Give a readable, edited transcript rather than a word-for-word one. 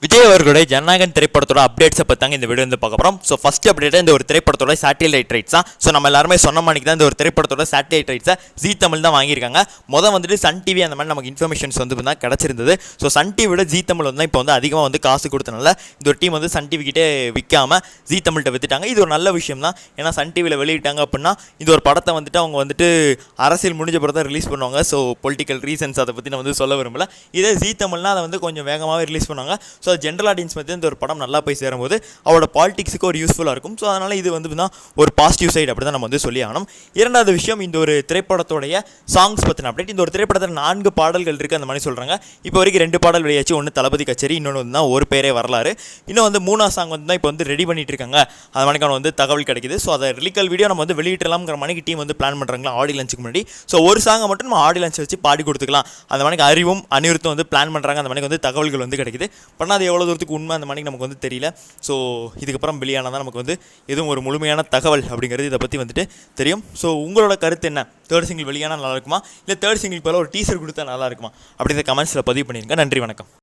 விஜய் அவர்களுடைய ஜனநாயகன் திரைப்படத்தோட அப்டேட்ஸை பற்றி இந்த வீடியோ வந்து பார்க்க போகிறோம். ஸோ ஃபஸ்ட் அப்டேட்டாக இந்த ஒரு திரைப்படத்தோட சேட்டலைட் ரைட்ஸ் தான். ஸோ நம்ம எல்லாருமே சொன்ன மணிக்கு தான் இந்த ஒரு திரைப்படத்தோட சேட்டலைட் ரைட்ஸை ஜீ தமிழ் தான் வாங்கியிருக்காங்க. வந்துட்டு சன் டிவி அந்த மாதிரி நமக்கு இன்ஃபர்மேஷன்ஸ் வந்து தான் கிடச்சிருந்தது. ஸோ சன் டிவியோட ஜீ தமிழ் வந்து இப்போ வந்து அதிகமாக வந்து காசு கொடுத்தனால இந்த ஒரு டீம் வந்து சன் டிவி கிட்டே விற்காமல் ஜீ தமிழ்கிட்ட விற்றுட்டாங்க. இது ஒரு நல்ல விஷயம் தான். ஏன்னா சன் டிவியில் வெளியிட்டாங்க அப்படின்னா இந்த ஒரு படத்தை வந்துட்டு அவங்க வந்துட்டு அரசியல் முடிஞ்ச பிறகு தான் ரிலீஸ் பண்ணுவாங்க. ஸோ பொலிட்டிக்கல் ரீசன்ஸ் அதை பற்றி நான் வந்து சொல்ல விரும்பல. இதே ஜீ தமிழ்னா அதை வந்து கொஞ்சம் வேகமாகவே ரிலீஸ் பண்ணுவாங்க. ஸோ ஜென்ரல் ஆடியன்ஸ் பற்றி இந்த ஒரு படம் நல்லா போய் சேரும்போது அவரோட பாலிடிக்ஸுக்கு ஒரு யூஸ்ஃபுல்லாக இருக்கும். ஸோ அதனால் இது வந்து தான் ஒரு பாசிட்டிவ் சைடு அப்படி தான் நம்ம வந்து சொல்லி ஆகணும். இரண்டாவது விஷயம், இந்த ஒரு திரைப்படத்தோடைய சாங்ஸ் பற்றின அப்டேட். இந்த ஒரு திரைப்படத்தில் 4 பாடல்கள் இருக்குது அந்த மாதிரி சொல்கிறாங்க. இப்போ வரைக்கும் 2 பாடல் வெளியாச்சு. ஒன்று தளபதி கச்சேரி, இன்னொன்று வந்து தான் ஒரு பேரே வரலாறு. இன்னும் வந்து 3ஆவது சாங் வந்து தான் இப்போ வந்து ரெடி பண்ணிட்டு இருக்காங்க. அது மணிக்கான வந்து தகவல் கிடைக்குது. ஸோ அதை ரிலீக்கல் வீடியோ நம்ம வந்து வெளியிடலாம்ங்கிற மணிக்கு டீம் வந்து பிளான் பண்ணுறாங்களா ஆடி லஞ்சுக்கு முன்னாடி. ஸோ ஒரு சாங்கை மட்டும் நம்ம ஆடி லஞ்ச் வச்சு பாடி கொடுத்துக்கலாம் அந்த மணிக்கு அறிவும் அனிருத்தும் வந்து பிளான் பண்ணுறாங்க. அந்த மணிக்கு வந்து தகவல்கள் வந்து கிடைக்குது. பண்ணால் அது எவ்வளோ தூரத்துக்கு உண்மை அந்த மணிக்கு நமக்கு வந்து தெரியல. ஸோ இதுக்கப்புறம் வெளியானதான் நமக்கு வந்து எதுவும் ஒரு முழுமையான தகவல் அப்படிங்கிறது இதை பற்றி வந்துட்டு தெரியும். ஸோ உங்களோட கருத்து என்ன? தேர்ட் சிங்கிள் வெளியானால் நல்லா இருக்குமா, இல்லை தேர்ட் சிங்கிள் போல ஒரு டீசர் கொடுத்தா நல்லா இருக்குமா அப்படிங்கிற கமெண்ட்ஸில் பதிவு பண்ணியிருங்க. நன்றி, வணக்கம்.